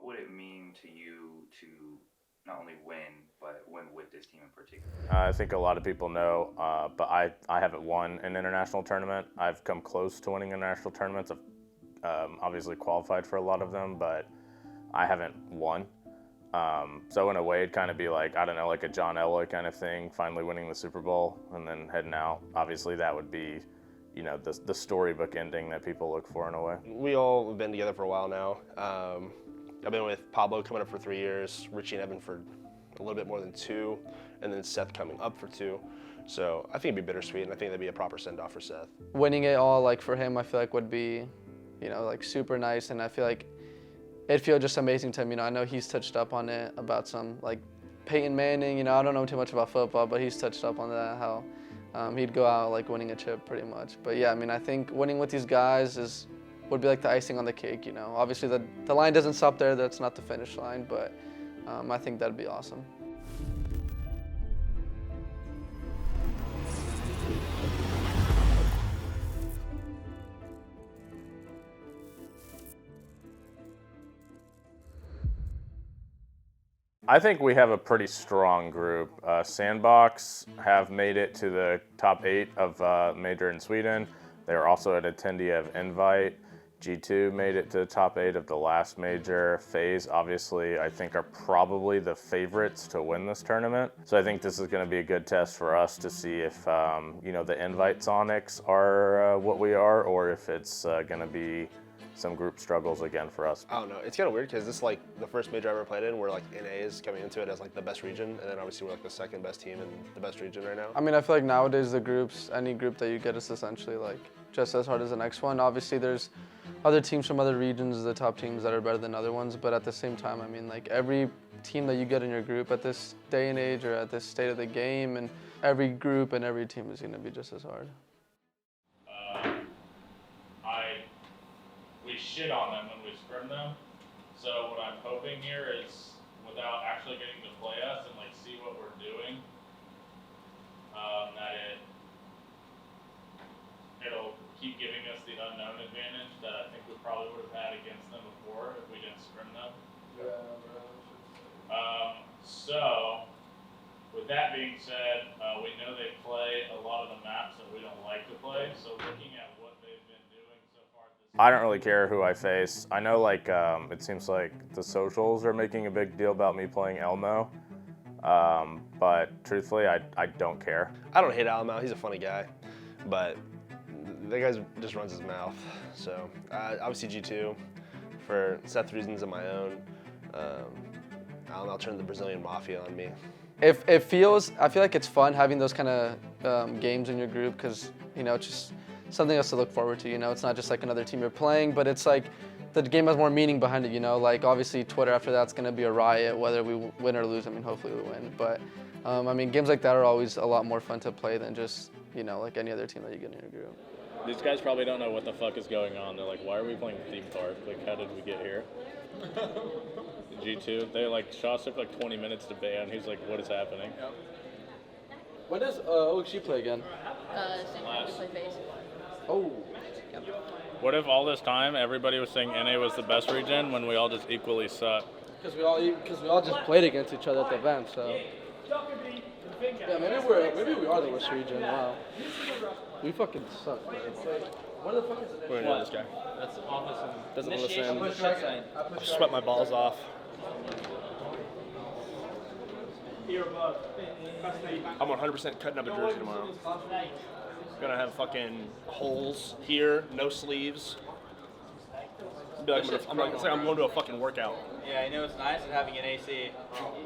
what would it mean to you to not only win, but win with this team in particular? I think a lot of people know, but I haven't won an international tournament. I've come close to winning international tournaments. I've obviously qualified for a lot of them, but I haven't won. So in a way, it'd kind of be like, I don't know, like a John Elway kind of thing, finally winning the Super Bowl and then heading out. Obviously, that would be, you know, the storybook ending that people look for in a way. We all have been together for a while now. I've been with Pablo coming up for 3 years, Richie and Evan for a little bit more than 2, and then Seth coming up for 2. So I think it'd be bittersweet, and I think that'd be a proper send-off for Seth. Winning it all, like for him, I feel like would be, you know, like super nice, and I feel like it'd feel just amazing to him. You know, I know he's touched up on it about some, like Peyton Manning, you know, I don't know too much about football, but he's touched up on that, how he'd go out like winning a chip pretty much. But yeah, I mean, I think winning with these guys would be like the icing on the cake, you know. Obviously the line doesn't stop there, that's not the finish line, but I think that'd be awesome. I think we have a pretty strong group. Sandbox have made it to the top 8 of Major in Sweden. They were also an attendee of Invite. G2 made it to the top 8 of the last major. FaZe, obviously, I think are probably the favorites to win this tournament. So I think this is going to be a good test for us to see if, you know, the Invite Soniqs are what we are, or if it's going to be some group struggles again for us. I don't know. It's kind of weird because this is like the first major I ever played in where like NA is coming into it as like the best region, and then obviously we're like the second best team in the best region right now. I mean, I feel like nowadays the groups, any group that you get is essentially like just as hard as the next one. Obviously there's other teams from other regions, the top teams that are better than other ones, but at the same time, I mean, like every team that you get in your group at this day and age or at this state of the game, and every group and every team is going to be just as hard. We shit on them when we scrim them. So what I'm hoping here is, without actually getting to play us and like see what we're doing, that it'll keep giving us the unknown advantage that I think we probably would have had against them before if we didn't scrim them. So with that being said, we know they play a lot of the maps that we don't like to play. So looking at what they've been doing so far this I don't really care who I face. I know, like, it seems like the socials are making a big deal about me playing Elmo, but truthfully, I don't care. I don't hate Alamo. He's a funny guy, but that guy just runs his mouth. So obviously G2 for Seth reasons of my own. I'll turn the Brazilian Mafia on me. I feel like it's fun having those kind of games in your group because, you know, it's just something else to look forward to, you know. It's not just like another team you're playing, but it's like the game has more meaning behind it, you know. Like obviously Twitter after that's going to be a riot whether we win or lose. I mean, hopefully we win, but I mean, games like that are always a lot more fun to play than just, you know, like any other team that you get in your group. These guys probably don't know what the fuck is going on. They're like, why are we playing theme park? Like, how did we get here? G2, they like, Shaw took like 20 minutes to ban. He's like, what is happening? Yep. When does OXG play again? Same time we play FaZe. Oh. Yep. What if all this time everybody was saying NA was the best region when we all just equally suck? Because we all just played against each other at the event, so. Yeah, maybe we are the worst region. Wow. We fucking suck. What the fuck is it? We're gonna know this guy. That's the office. Doesn't listen. I sweat my balls off. I'm 100% cutting up a jersey tomorrow. Gonna have fucking holes here, no sleeves. It's like I'm going to a fucking workout. Yeah, you know it's nice having an AC.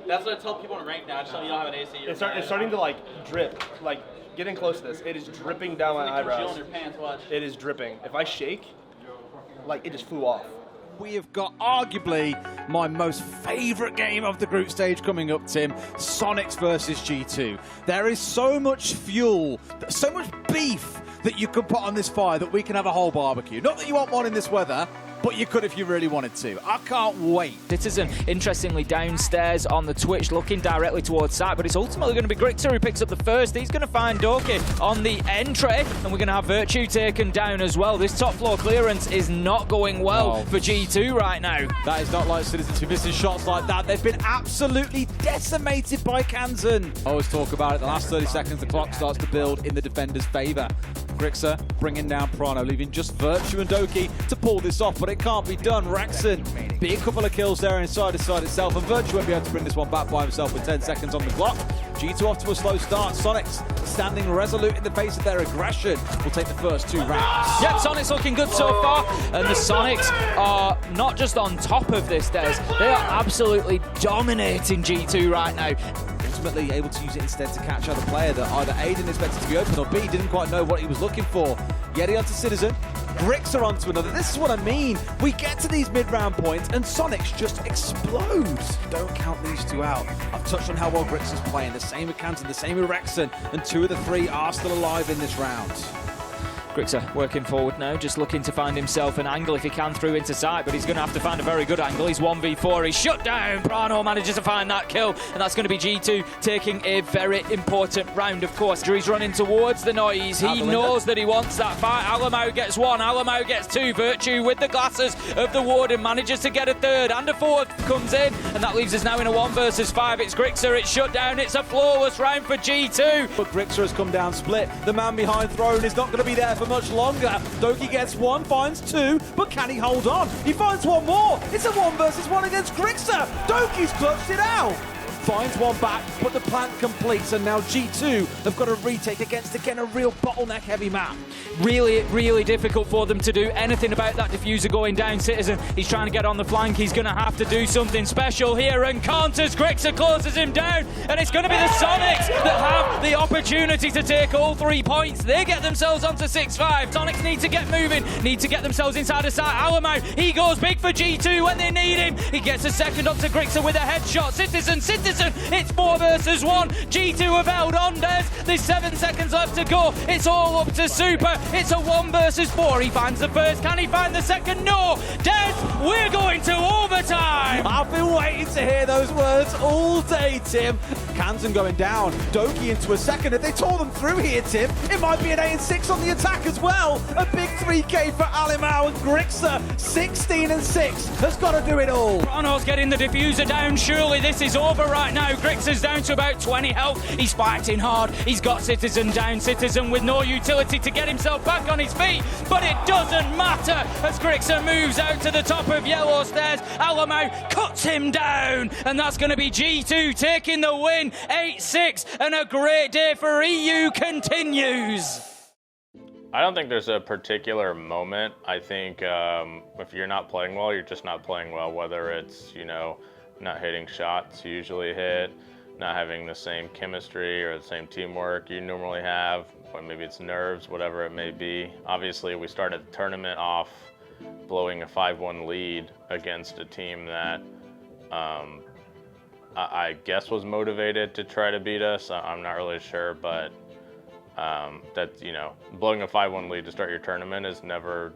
That's what I tell people in ranked now. I just tell them you don't have an AC. It's starting to like drip. Like, get in close to this. It is dripping down my eyebrows. On your pants, watch. It is dripping. If I shake, like it just flew off. We have got arguably my most favourite game of the group stage coming up, Tim. Soniqs versus G2. There is so much fuel, so much beef that you can put on this fire that we can have a whole barbecue. Not that you want one in this weather, but you could if you really wanted to. I can't wait. Citizen, interestingly, downstairs on the Twitch, looking directly towards site, but it's ultimately going to be Grixer who picks up the first. He's going to find Doki on the entry, and we're going to have Virtue taken down as well. This top floor clearance is not going well for G2 right now. That is not like Citizen to missing shots like that. They've been absolutely decimated by Kansan. I always talk about it. The last 30 seconds, the clock starts to build in the defender's favor. Grixer bringing down Prano, leaving just Virtue and Doki to pull this off, but it can't be done. Rexon, big couple of kills there inside the side itself, and Virtue won't be able to bring this one back by himself with 10 seconds on the clock. G2 off to a slow start. Soniqs standing resolute in the face of their aggression. Will take the first 2 rounds. Yep, Soniqs looking good so far, and the Soniqs are not just on top of this, Des, they are absolutely dominating G2 right now. Ultimately able to use it instead to catch out a player that either A, didn't expect it to be open, or B, didn't quite know what he was looking for. Yeti onto Citizen, Grixer onto another. This is what I mean. We get to these mid-round points and Soniqs just explodes. Don't count these 2 out. I've touched on how well Grixer's playing. The same with Kansan, the same with Rexon, and 2 of the 3 are still alive in this round. Grixer working forward now, just looking to find himself an angle if he can through into sight, but he's going to have to find a very good angle. He's 1v4, he's shut down. Prano manages to find that kill, and that's going to be G2 taking a very important round, of course. He's running towards the noise. He knows that he wants that fight. Alamau gets 1, Alamau gets 2. Virtue with the glasses of the Warden manages to get a 3rd, and a 4th comes in, and that leaves us now in a 1 versus 5. It's Grixer, it's shut down, it's a flawless round for G2. But Grixer has come down split. The man behind Throne is not going to be there for much longer. Doki gets 1, finds 2, but can he hold on? He finds 1 more. It's a 1 versus 1 against Grixer. Doki's clutched it out. Finds 1 back, but the plant completes, and now G2 have got a retake against, again, a real bottleneck heavy map. Really difficult for them to do anything about that diffuser going down. Citizen, he's trying to get on the flank. He's going to have to do something special here, and counters. Grixer closes him down, and it's going to be the Soniqs that have the opportunity to take all 3 points. They get themselves onto 6-5. Soniqs need to get moving, need to get themselves inside the site. Alamau, he goes big for G2 when they need him. He gets a second onto Grixer with a headshot. Citizen, it's 4 versus 1. G2 have held on, Des. There's 7 seconds left to go. It's all up to Supr. It's a 1 versus 4. He finds the first. Can he find the second? No. Des, we're going to overtime. I've been waiting to hear those words all day, Tim. Kansan going down. Doki into a second. If they tore them through here, Tim, it might be an 8-6 on the attack as well. A big 3K for Alimau, and Grixer, 16-6, has got to do it all. Prano's getting the diffuser down. Surely this is over right now. Grixer's down to about 20 health. He's fighting hard. He's got Citizen down. Citizen with no utility to get himself back on his feet. But it doesn't matter as Grixer moves out to the top of yellow stairs. Alamau cuts him down. And that's going to be G2 taking the win. 8-6. And a great day for EU continues. I don't think there's a particular moment. I think if you're not playing well, you're just not playing well, whether it's, you know, not hitting shots you usually hit, not having the same chemistry or the same teamwork you normally have, or maybe it's nerves, whatever it may be. Obviously, we started the tournament off blowing a 5-1 lead against a team that I guess was motivated to try to beat us. I'm not really sure, but that, you know, blowing a 5-1 lead to start your tournament is never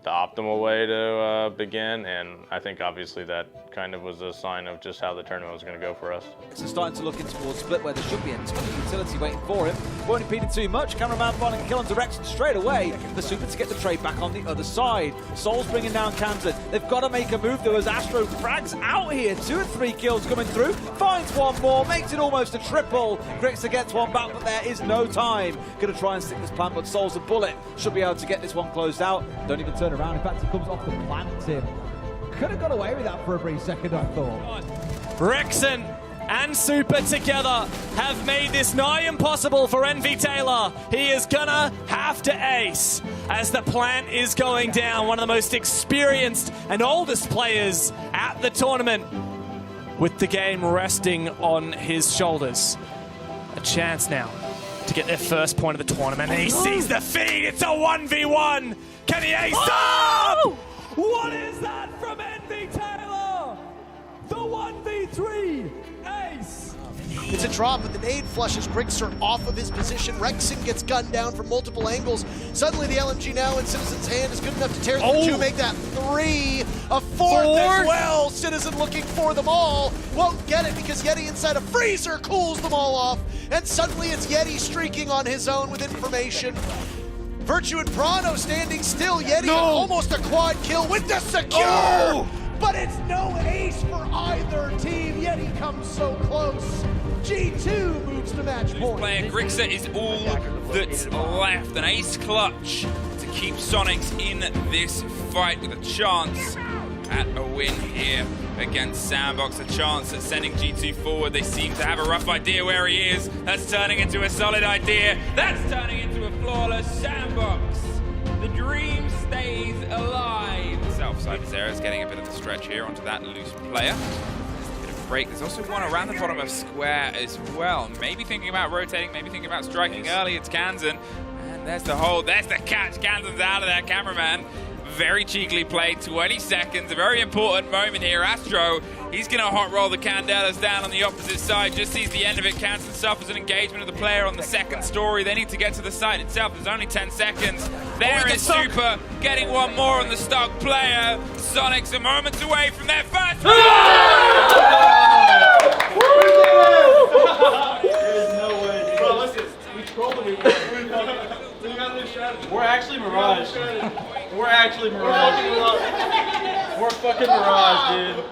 the optimal way to begin, and I think obviously that kind of was a sign of just how the tournament was going to go for us. So starting to look in towards split where there should be a ton of utility waiting for him. Won't impede it too much. Cameraman finding a kill on direction straight away. The Supr to get the trade back on the other side. Soul's bringing down Kansan. They've got to make a move though as Astro frags out here. 2 and 3 kills coming through. Finds 1 more, makes it almost a triple. Grixer gets 1 back, but there is no time. Gonna try and stick this plant, but Soul's a bullet. Should be able to get this one closed out. Don't even turn around. In fact, he comes off the plant, Tim. Could have got away with that for a brief second, I thought. Rexon and Supr together have made this nigh impossible for Envy Taylor. He is gonna have to ace as the plant is going down. One of the most experienced and oldest players at the tournament, with the game resting on his shoulders. A chance now to get their first point of the tournament, and he sees the feed. It's a 1v1. Can he ace up? What is that from Envy Taylor? The 1v3 ace. It's a drop, but the nade flushes Grixer off of his position. Rexon gets gunned down from multiple angles. Suddenly the LMG now in Citizen's hand is good enough to tear through 2, make that 3. A 4th as well. Citizen looking for them all. Won't get it because Yeti inside a freezer cools them all off. And suddenly it's Yeti streaking on his own with information. Virtue and Brano standing still. Yeti almost a quad kill with the secure. But it's no ace for either team. Yeti comes so close. G2 moves to match point. Playing Grixer is all that's left. An ace clutch to keep Soniqs in this fight with a chance at a win here against Sandbox. A chance at sending G2 forward. They seem to have a rough idea where he is. That's turning into a solid idea. That's turning into a flawless Sandbox. The dream stays alive. South side of Zera's getting a bit of the stretch here onto that loose player. There's a bit of break. There's also one around the bottom of square as well. Maybe thinking about rotating, maybe thinking about striking early. It's Kansan. And there's the hold. There's the catch. Kansan's out of there, cameraman. Very cheekily played, 20 seconds, a very important moment here. Astro, he's going to hot roll the Candelas down on the opposite side, just sees the end of it. Kansan suffers an engagement of the player on the second story. They need to get to the site itself. There's only 10 seconds. There is Supr getting one more on the stock player. Soniqs are moments away from their first win! There's no way. Bro, listen, we scrolled and we won. We got this strategy. We're actually Mirage. We're actually Mirage. We're fucking Mirage, dude.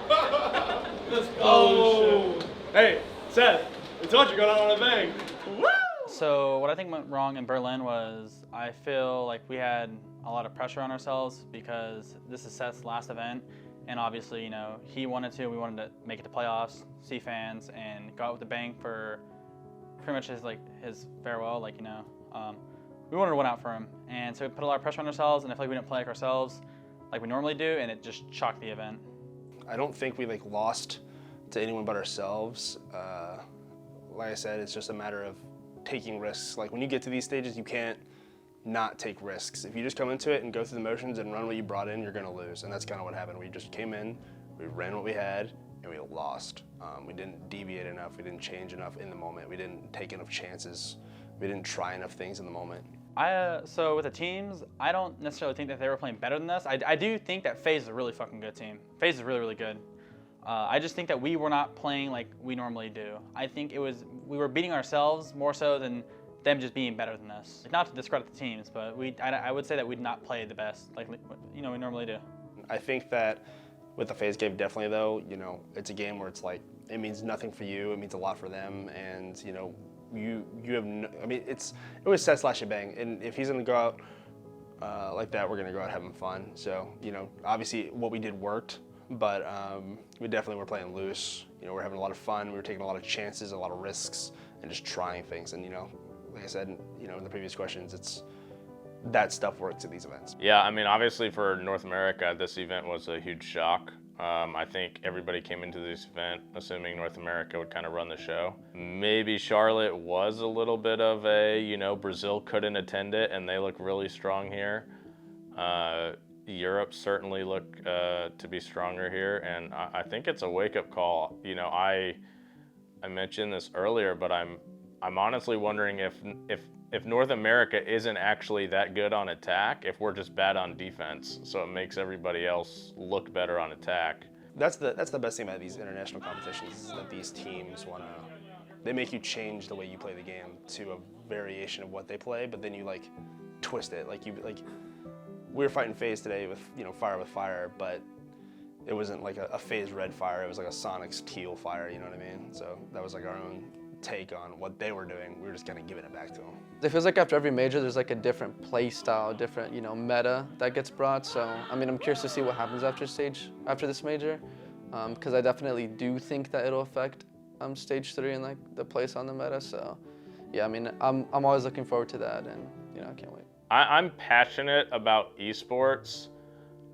Let's go. Oh. Hey, Seth, I told you going out on a bang. Woo! So what I think went wrong in Berlin was I feel like we had a lot of pressure on ourselves because this is Seth's last event. And obviously, you know, he wanted to, we wanted to make it to playoffs, see fans, and go out with a bang for pretty much his farewell, like, you know. We wanted to win out for him, and so we put a lot of pressure on ourselves, and I feel like we didn't play like ourselves like we normally do, and it just chalked the event. I don't think we lost to anyone but ourselves. Like I said, it's just a matter of taking risks. Like when you get to these stages, you can't not take risks. If you just come into it and go through the motions and run what you brought in, you're gonna lose, and that's kind of what happened. We just came in, we ran what we had, and we lost. We didn't deviate enough, we didn't change enough in the moment, we didn't take enough chances, we didn't try enough things in the moment. So with the teams, I don't necessarily think that they were playing better than us. I do think that FaZe is a really fucking good team. FaZe is really, really good. I just think that we were not playing like we normally do. I think we were beating ourselves more so than them just being better than us. Not to discredit the teams, but I would say that we did not play the best like, you know, we normally do. I think that with the FaZe game, definitely though, you know, it's a game where it's like, it means nothing for you, it means a lot for them, and you know, you have no, I mean, it was Seth slash bang, and if he's gonna go out like that, we're gonna go out having fun. So, you know, obviously what we did worked, but we definitely were playing loose. You know, we're having a lot of fun, we were taking a lot of chances, a lot of risks, and just trying things. And you know, like I said, you know, in the previous questions, it's that stuff works at these events. Yeah, I mean, obviously for North America, this event was a huge shock. I think everybody came into this event assuming North America would kind of run the show. Maybe Charlotte was a little bit of a, you know, Brazil couldn't attend it and they look really strong here. Europe certainly look to be stronger here, and I think it's a wake-up call. You know, I mentioned this earlier, but I'm honestly wondering if North America isn't actually that good on attack, if we're just bad on defense, so it makes everybody else look better on attack. That's the best thing about these international competitions is that these teams they make you change the way you play the game to a variation of what they play, but then you like twist it. Like we were fighting FaZe today with, you know, fire with fire, but it wasn't like a FaZe red fire, it was like a Soniqs teal fire, you know what I mean? So that was like our own take on what they were doing. We were just kind of giving it back to them. It feels like after every major, there's like a different play style, different, you know, meta that gets brought. So, I mean, I'm curious to see what happens after this major, because I definitely do think that it'll affect stage 3 and like the place on the meta. So, yeah, I mean, I'm always looking forward to that, and you know, I can't wait. I'm passionate about esports,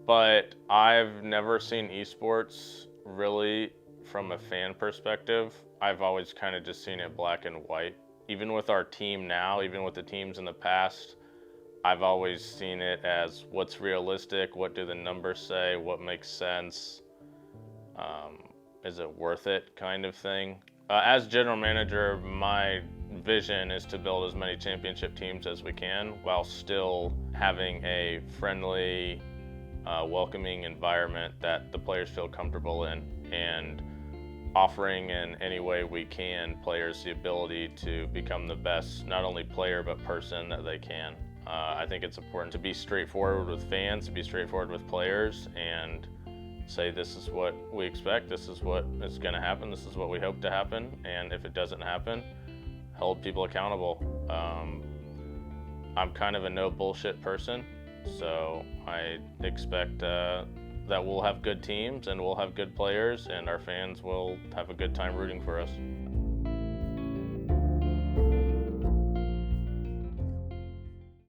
but I've never seen esports really from a fan perspective. I've always kind of just seen it black and white. Even with our team now, even with the teams in the past, I've always seen it as what's realistic, what do the numbers say, what makes sense, is it worth it kind of thing. As general manager, my vision is to build as many championship teams as we can while still having a friendly, welcoming environment that the players feel comfortable in, and offering in any way we can players the ability to become the best, not only player but person that they can. I think it's important to be straightforward with fans, to be straightforward with players, and say this is what we expect, this is what is going to happen, this is what we hope to happen, and if it doesn't happen, hold people accountable. I'm kind of a no bullshit person, so I expect that we'll have good teams and we'll have good players and our fans will have a good time rooting for us.